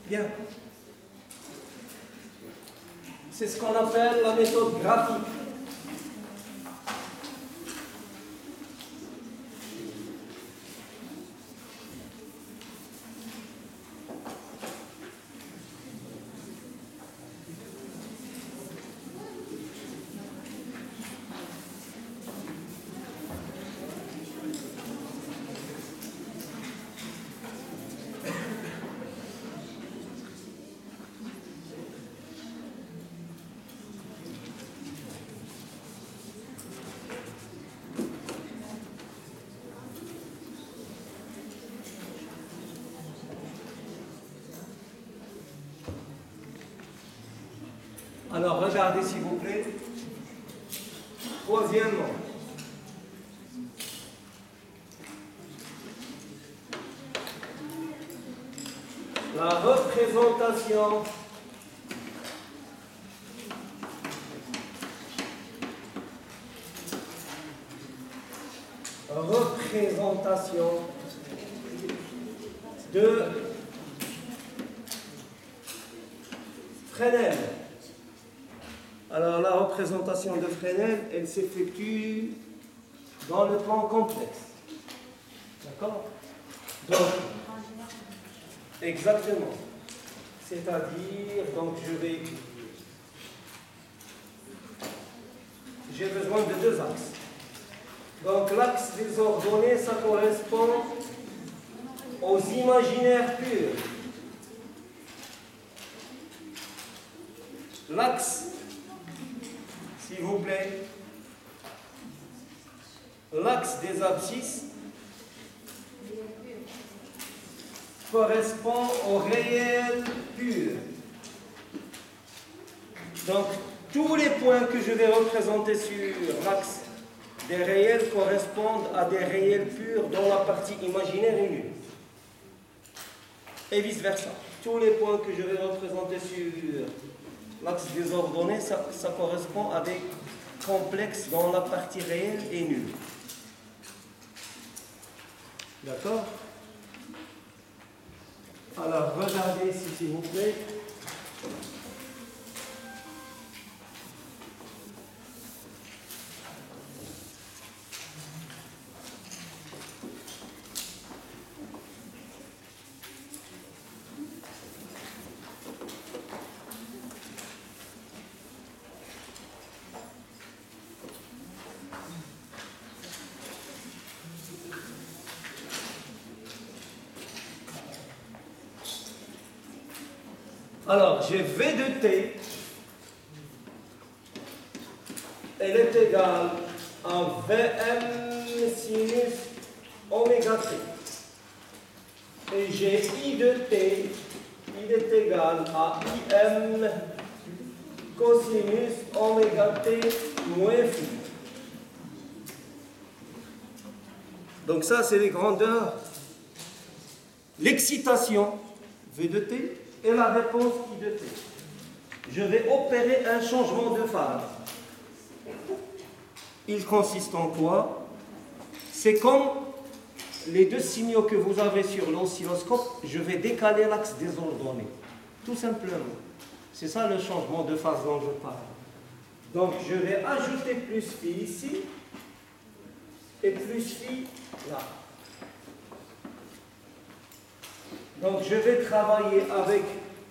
Bien. C'est ce qu'on appelle la méthode graphique. Alors, regardez s'il vous plaît. Troisièmement, la représentation de Fresnel. Alors la représentation de Fresnel, elle s'effectue dans le plan complexe. D'accord? Donc, exactement. C'est-à-dire, donc j'ai besoin de deux axes. Donc l'axe des ordonnées, ça correspond aux imaginaires purs. L'axe, s'il vous plaît, l'axe des abscisses correspond au réel pur. Donc, tous les points que je vais représenter sur l'axe des réels correspondent à des réels purs dont la partie imaginaire est nulle. Et vice-versa. Tous les points que je vais représenter sur l'axe des ordonnées, ça correspond à des complexes dont la partie réelle est nulle. D'accord? Alors, regardez ici, s'il vous plaît. Alors, j'ai V de T, elle est égale à Vm sinus oméga T. Et j'ai I de T, il est égal à Im cosinus oméga T moins phi. Donc ça, c'est les grandeurs. L'excitation, V de T, et la réponse I de T. Je vais opérer un changement de phase. Il consiste en quoi? C'est comme les deux signaux que vous avez sur l'oscilloscope, je vais décaler l'axe des ordonnées. Tout simplement. C'est ça le changement de phase dont je parle. Donc je vais ajouter plus phi ici et plus phi là. Donc je vais travailler avec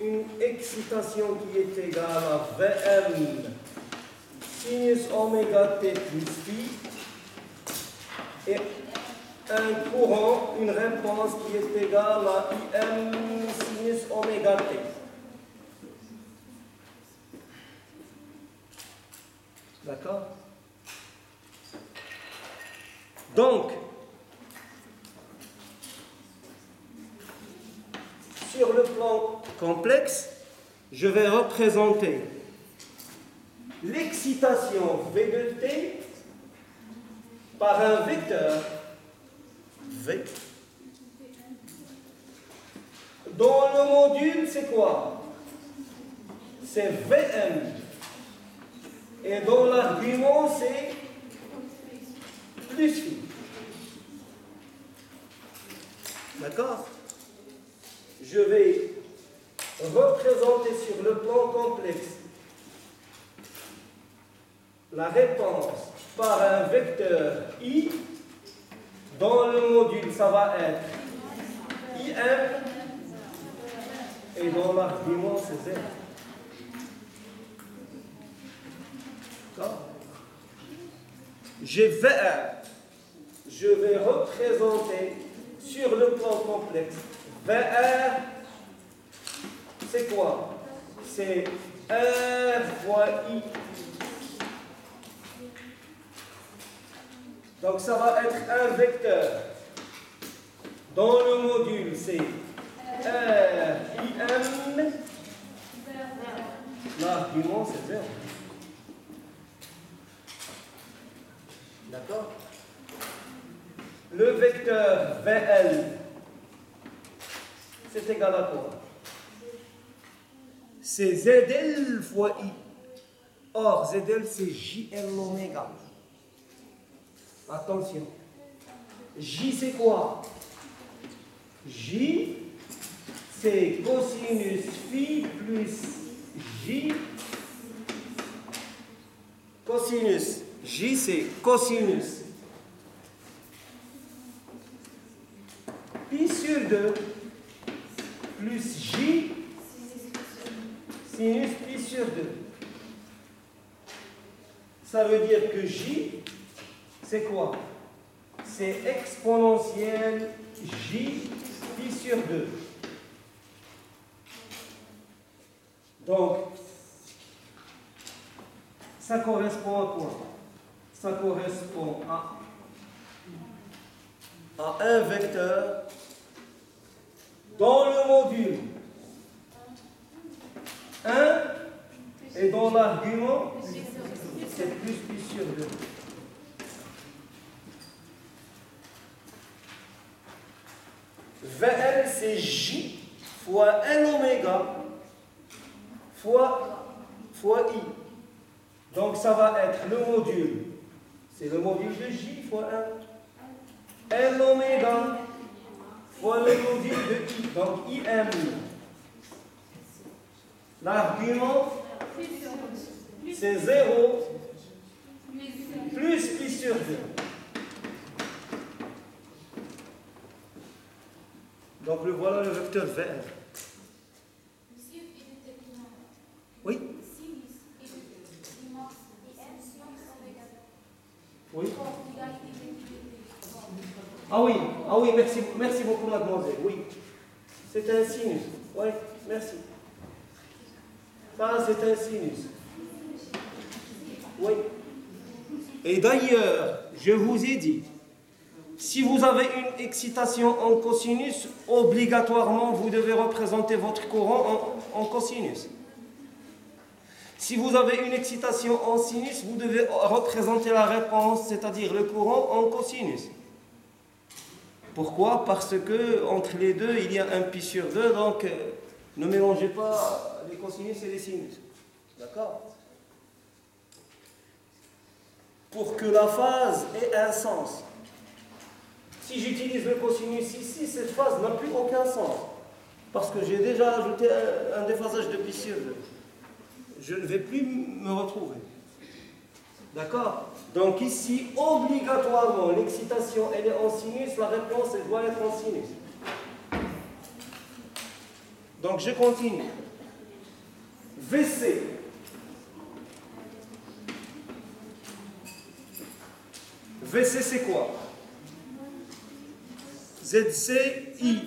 une excitation qui est égale à Vm sinus oméga T plus phi et un courant, une réponse qui est égale à Im sinus oméga T. D'accord? Donc, sur le plan complexe, je vais représenter l'excitation V de T par un vecteur V dont le module c'est quoi? C'est Vm et dont l'argument c'est plus phi. D'accord? Je vais représenter sur le plan complexe la réponse par un vecteur I, dans le module, ça va être IM, et dans l'argument, c'est 0. D'accord? J'ai VR. Je vais représenter sur le plan complexe. VR, c'est quoi? C'est R fois I. Donc ça va être un vecteur. Dans le module, c'est R, IM. L'argument, c'est 0. D'accord? Le vecteur VL, c'est égal à quoi? C'est ZL fois I. Or, ZL, c'est JL oméga. Attention. J, c'est quoi? J, c'est cosinus phi plus J. Cosinus. J, c'est cosinus pi sur 2 plus J sinus pi sur 2. Ça veut dire que J, c'est quoi? C'est exponentielle J pi sur 2. Donc, ça correspond à quoi? Ça correspond à un vecteur dans le module 1 et dans l'argument, c'est plus pi sur 2. VL, c'est J fois L oméga fois I. Donc ça va être le module, c'est le module de J fois 1. L oméga fois le module de I, donc IM. L'argument, c'est 0 plus pi sur 2. Donc voilà le vecteur VR. Oui? Oui? Ah oui, merci beaucoup mademoiselle. Oui. C'est un sinus. Oui, merci. Ça, c'est un sinus. Oui. Et d'ailleurs, je vous ai dit, si vous avez une excitation en cosinus, obligatoirement, vous devez représenter votre courant en cosinus. Si vous avez une excitation en sinus, vous devez représenter la réponse, c'est-à-dire le courant, en cosinus. Pourquoi? Parce que entre les deux, il y a un pi sur 2, donc ne mélangez pas les cosinus et les sinus. D'accord? Pour que la phase ait un sens. Si j'utilise le cosinus ici, cette phase n'a plus aucun sens. Parce que j'ai déjà ajouté un déphasage de pi sur 2. Je ne vais plus me retrouver. D'accord? Donc ici, obligatoirement, l'excitation, elle est en sinus, la réponse, elle doit être en sinus. Donc je continue. VC. VC, c'est quoi? ZCI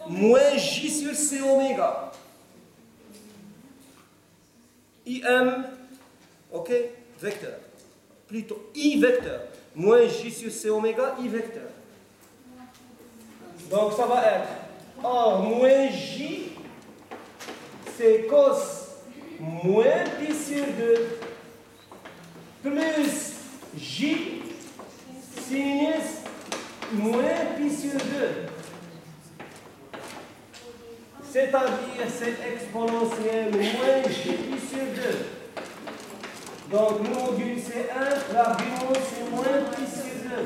moins J sur C oméga. IM, ok, vecteur. Plutôt I vecteur. Moins J sur C oméga, I vecteur. Donc ça va être, or moins J, c'est cos moins pi sur 2 plus J sinus moins pi sur 2. C'est-à-dire cette exponentielle moins J pi sur 2. Donc le module c'est 1, l'argument c'est moins pi sur 2.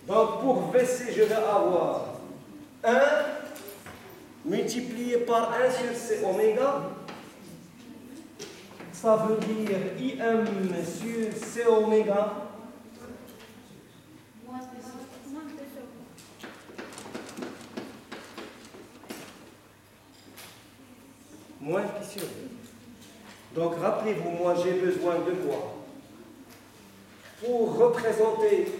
Donc pour VC, je vais avoir 1 multiplié par 1 sur C oméga, ça veut dire IM sur C oméga moins pi sur 2. Donc rappelez-vous, moi j'ai besoin de quoi? Pour représenter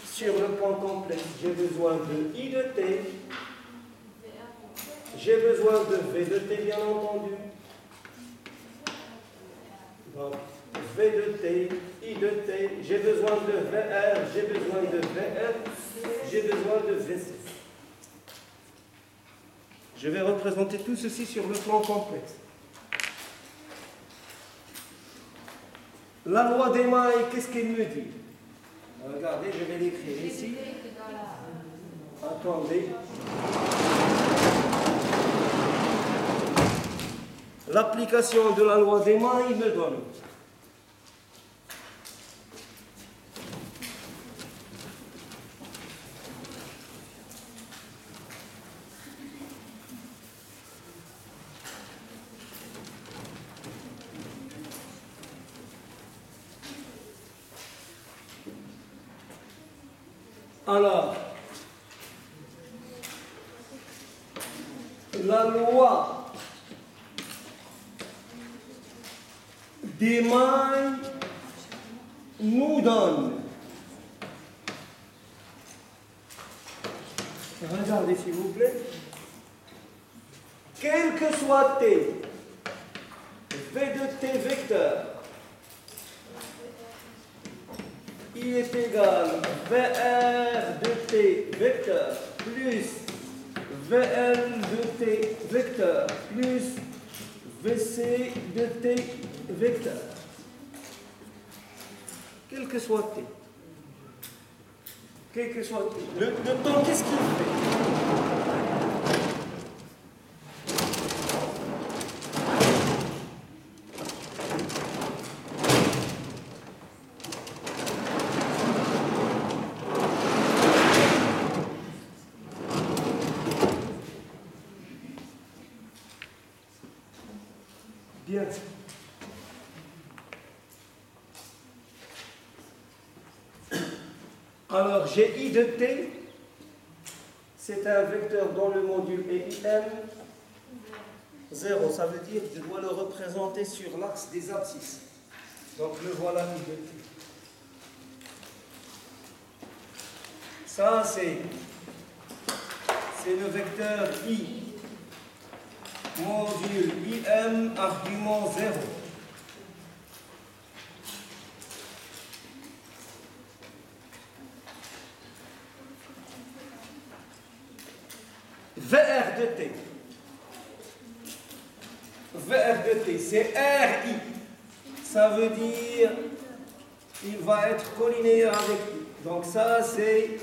sur le point complexe, j'ai besoin de I de T, j'ai besoin de V de T bien entendu. Donc V de T, I de T, j'ai besoin de VR, j'ai besoin de VR, j'ai besoin de VC. Je vais représenter tout ceci sur le plan complexe. La loi des mailles, qu'est-ce qu'elle me dit? Regardez, je vais l'écrire ici. Attendez. L'application de la loi des mailles me donne. Alors, la loi des mailles nous donne, regardez s'il vous plaît, quel que soit T, V de T vecteur, il est égal VR de T vecteur plus VL de T vecteur plus VC de T vecteur. Quel que soit T. Quel que soit T. Le temps, qu'est-ce qu'il fait? Bien. Alors, j'ai I de T, c'est un vecteur dont le module est IM 0. Ça veut dire que je dois le représenter sur l'axe des abscisses. Donc, le voilà I de T. Ça, c'est le vecteur I. Module IM, argument 0. VR de T. VR de T, c'est RI. Ça veut dire il va être collinéaire avec I. Donc ça, c'est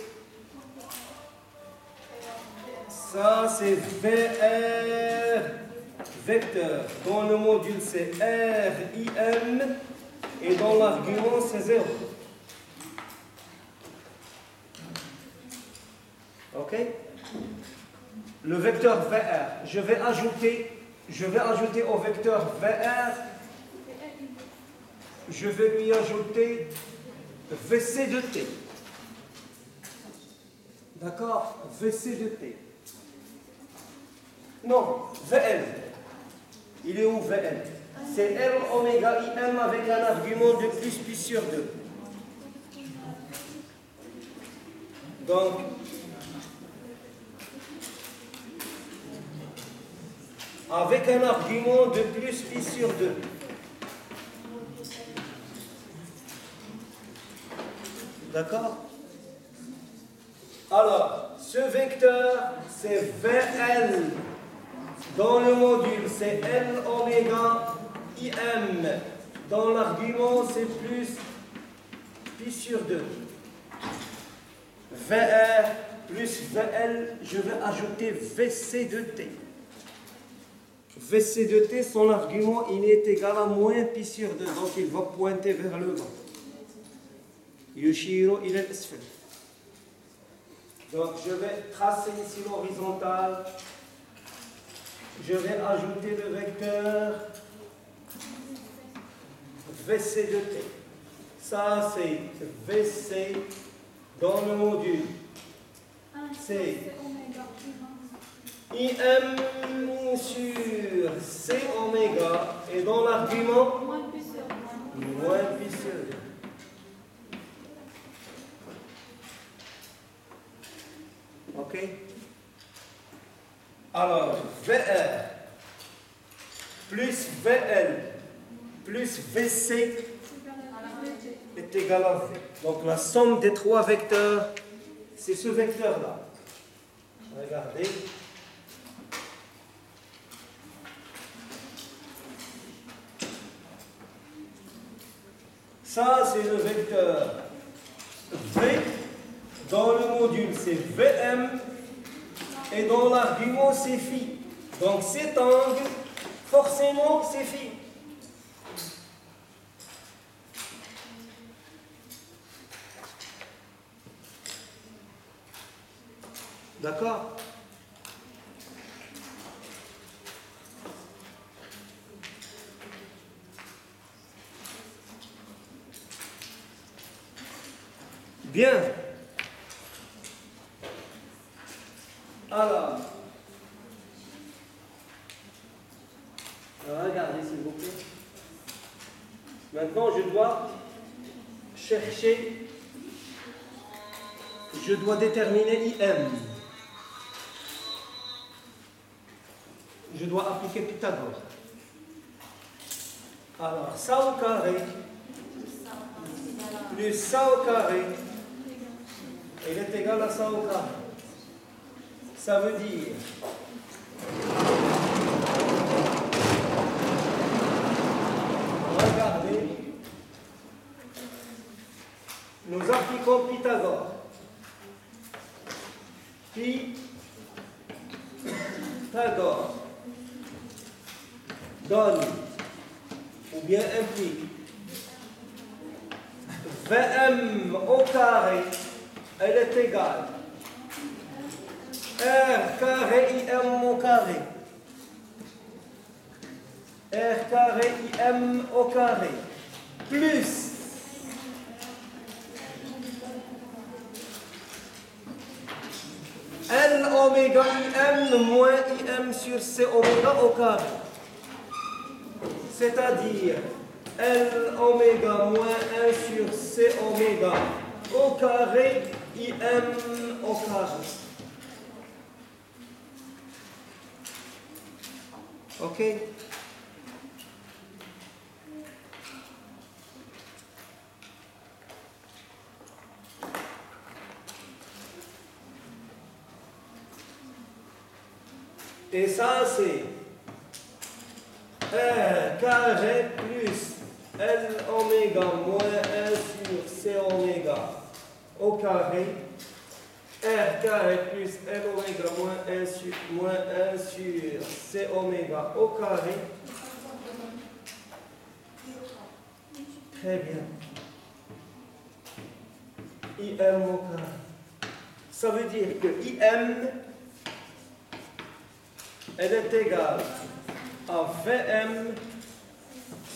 VR vecteur. Dans le module, c'est RIM et dans l'argument, c'est 0. OK? Le vecteur VR, je vais ajouter au vecteur VR, je vais lui ajouter VC de T. D'accord? VC de T. Non, VL. Il est où VL? C'est L oméga IM avec un argument de plus pi sur 2. Donc, avec un argument de plus pi sur 2. D'accord? Alors, ce vecteur, c'est VL. Dans le module, c'est L oméga IM. Dans l'argument, c'est plus pi sur 2. VR plus VL, je vais ajouter VC de T. VC de T, son argument, il est égal à moins pi sur 2, donc il va pointer vers le bas. Yushiro, il est asfel. Donc je vais tracer ici l'horizontale. je vais ajouter le vecteur VC de T. Ça, c'est VC dans le module. C'est IM sur C oméga. Et dans l'argument, moins puisseur. OK? Alors, VR plus VL plus VC est égal à V. Donc la somme des trois vecteurs, c'est ce vecteur-là. Regardez. Ça, c'est le vecteur V. Dans le module, c'est VM. Et dans l'argument, c'est phi. Donc cet angle, forcément, c'est phi. D'accord? Bien. Alors, regardez s'il vous plaît. Maintenant, je dois chercher, je dois déterminer IM. Je dois appliquer Pythagore. Alors, ça au carré plus ça au carré, il est égal à ça au carré. Ça veut dire regardez, nous appliquons Pythagore. Pythagore donne ou bien implique VM au carré, elle est égale R carré IM au carré. R carré IM au carré plus L oméga IM moins IM sur C oméga au carré. C'est-à-dire L oméga moins 1 sur C oméga au carré IM au carré. OK? Et ça, c'est R carré plus L oméga moins 1 sur C oméga au carré. R carré plus L oméga moins 1 sur C oméga au carré. Très bien. IM au carré. Ça veut dire que IM, elle est égale à VM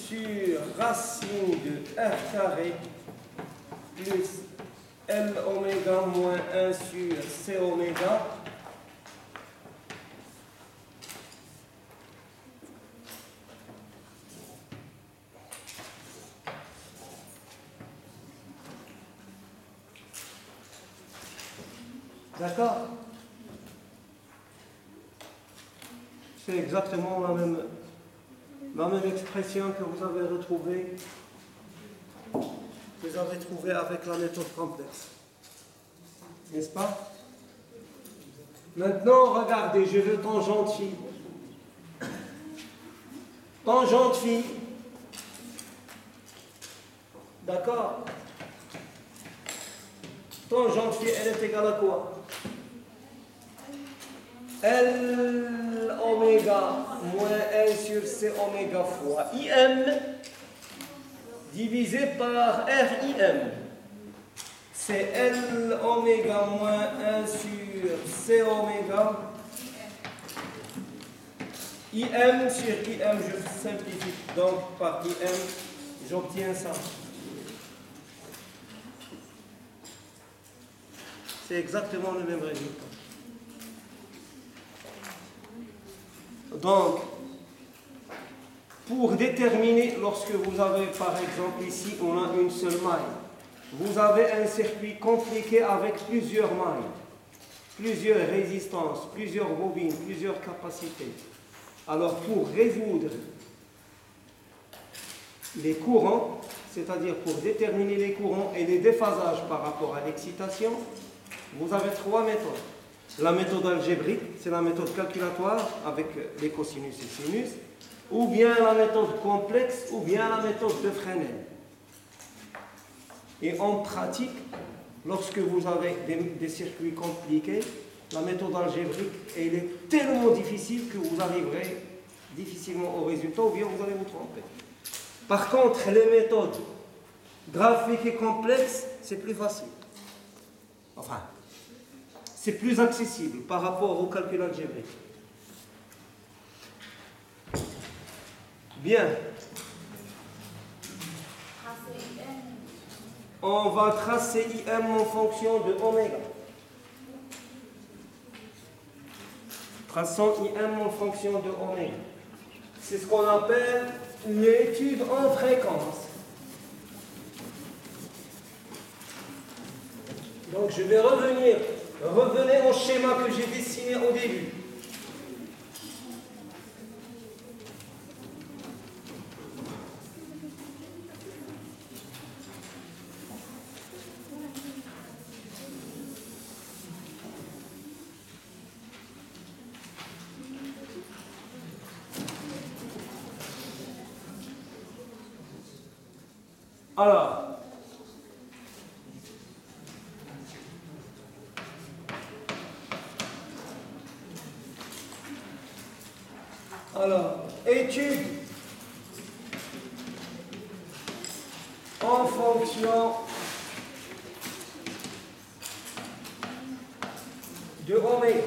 sur racine de R carré plus L oméga moins 1 sur C oméga d'accord? C'est exactement la même expression que vous avez retrouvée. Vous avez trouvé avec la méthode complexe. N'est-ce pas? Maintenant, regardez, je veux tangente phi. Tangente phi. D'accord? Tangente phi, elle est égale à quoi? L oméga moins 1 sur C oméga fois IM divisé par RIM. C'est L oméga moins 1 sur C oméga IM sur IM, je simplifie donc par IM, j'obtiens ça. C'est exactement le même résultat. Donc, pour déterminer, lorsque vous avez par exemple ici, on a une seule maille, vous avez un circuit compliqué avec plusieurs mailles, plusieurs résistances, plusieurs bobines, plusieurs capacités. Alors, pour résoudre les courants, c'est-à-dire pour déterminer les courants et les déphasages par rapport à l'excitation, vous avez trois méthodes. La méthode algébrique, c'est la méthode calculatoire avec les cosinus et sinus, ou bien la méthode complexe, ou bien la méthode de Fresnel. Et en pratique, lorsque vous avez des circuits compliqués, la méthode algébrique, elle est tellement difficile que vous arriverez difficilement au résultat, ou bien vous allez vous tromper. Par contre, les méthodes graphiques et complexes, c'est plus facile. Enfin, c'est plus accessible par rapport au calcul algébrique. Bien. On va tracer IM en fonction de oméga. Traçons IM en fonction de oméga. C'est ce qu'on appelle l'étude en fréquence. Donc je vais revenir au schéma que j'ai dessiné au début. Alors, étude en fonction de oméga.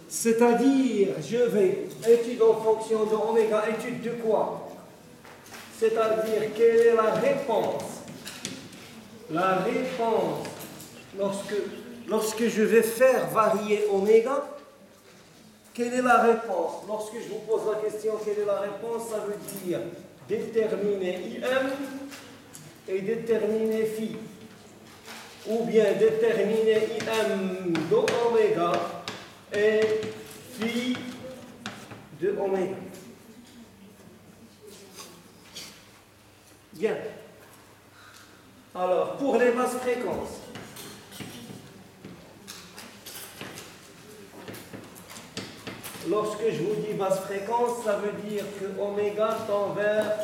C'est-à-dire, je vais étude en fonction de oméga, étude de quoi? C'est-à-dire, quelle est la réponse? La réponse, lorsque je vais faire varier oméga, quelle est la réponse? Lorsque je vous pose la question, quelle est la réponse? Ça veut dire déterminer IM et déterminer phi. Ou bien déterminer IM de oméga et phi de oméga. Bien. Alors, pour les basses fréquences, lorsque je vous dis basse fréquence, ça veut dire que oméga tend vers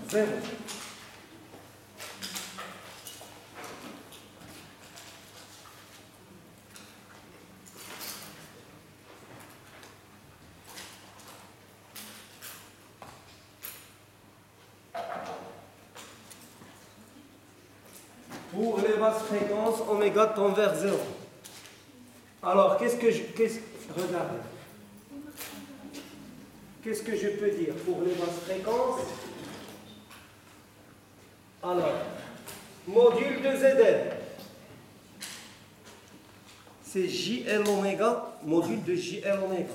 0. Pour les basses fréquences, oméga tend vers 0. Alors, regardez. Qu'est-ce que je peux dire pour les basses fréquences? Alors, module de ZL, c'est JL oméga, module de JL oméga.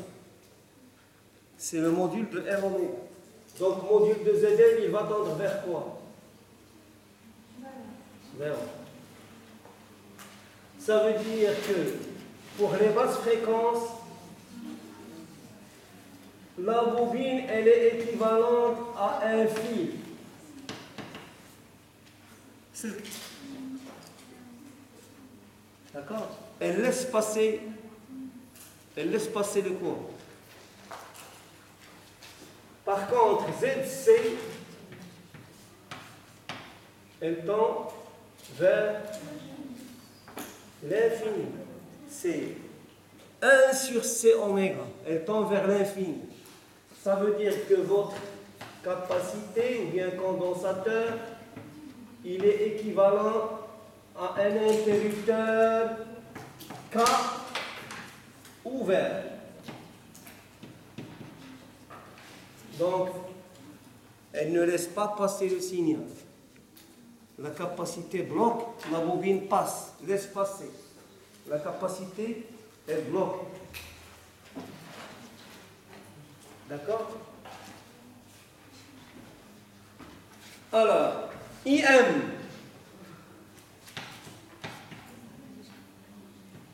C'est le module de R oméga. Donc, module de ZL, il va tendre vers quoi? Vers. Ça veut dire que pour les basses fréquences, la bobine, elle est équivalente à un fil. D'accord? Elle laisse passer le courant. Par contre, ZC, elle tend vers l'infini. C'est 1 sur C oméga. Elle tend vers l'infini. Ça veut dire que votre capacité ou bien condensateur, il est équivalent à un interrupteur K ouvert. Donc, elle ne laisse pas passer le signal. La capacité bloque, la bobine passe, laisse passer. La capacité, elle bloque. D'accord? Alors, IM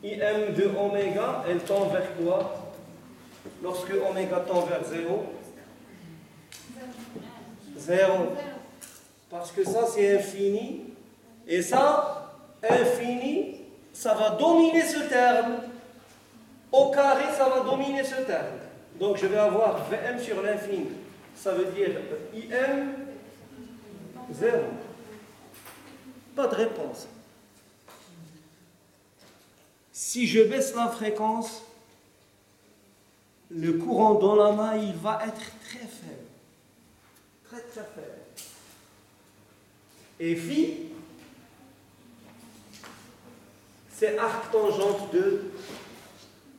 de oméga, elle tend vers quoi? Lorsque oméga tend vers 0? 0. Parce que ça, c'est infini. Et ça, infini, ça va dominer ce terme. Au carré, ça va dominer ce terme. Donc, je vais avoir Vm sur l'infini. Ça veut dire IM, 0. Pas de réponse. Si je baisse la fréquence, le courant dans la main, il va être très faible. Très, très faible. Et phi, c'est arc tangente de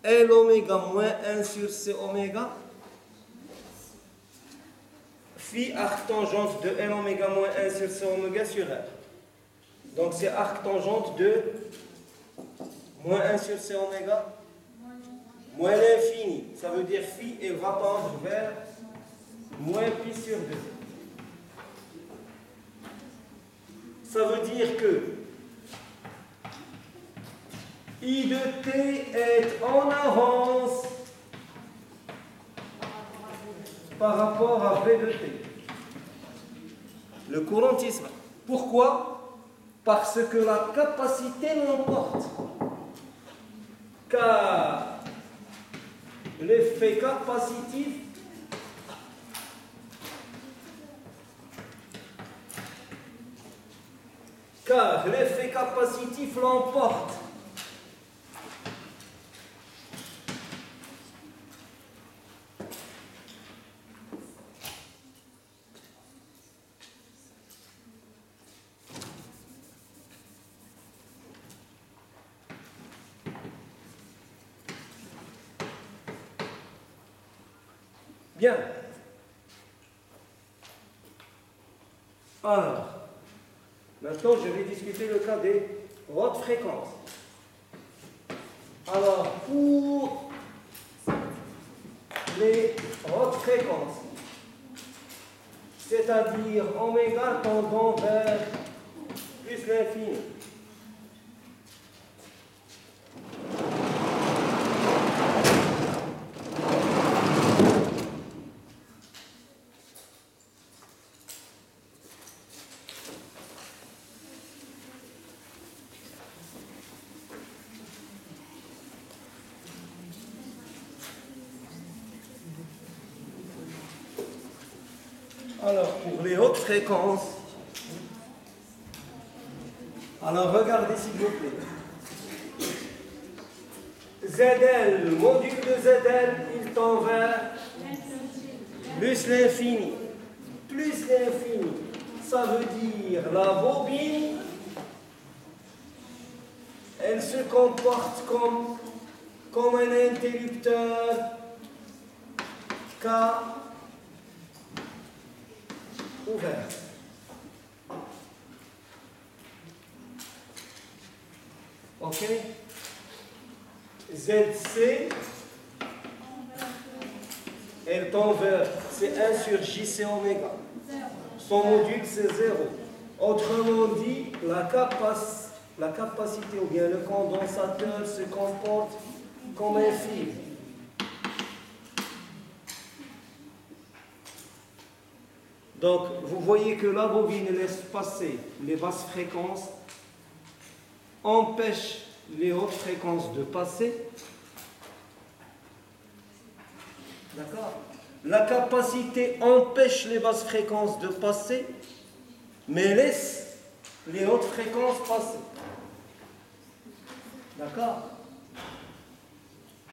L oméga moins 1 sur C oméga. Phi arc tangente de L oméga moins 1 sur C oméga sur R. Donc c'est arc tangente de moins 1 sur C oméga moins l'infini. Ça veut dire phi, elle va tendre vers moins pi sur 2. Ça veut dire que I de t est en avance par rapport à V de t. Le courantisme. Pourquoi? Parce que la capacité l'emporte. Car l'effet capacitif l'emporte. Bien. Alors, maintenant je vais discuter le cas des hautes fréquences. Alors, pour les hautes fréquences, c'est-à-dire oméga tendant vers plus l'infini. Alors, pour les hautes fréquences, alors regardez s'il vous plaît. ZL, le module de ZL, il tend vers plus l'infini. Plus l'infini, ça veut dire la bobine, elle se comporte comme un interrupteur K ouvert. Ok? ZC, elle tend vers, c'est 1 sur JC oméga. Son module, c'est 0. Autrement dit, la capacité ou bien le condensateur se comporte comme un fil. Donc, vous voyez que la bobine laisse passer les basses fréquences, empêche les hautes fréquences de passer. D'accord? La capacité empêche les basses fréquences de passer, mais laisse les hautes fréquences passer. D'accord?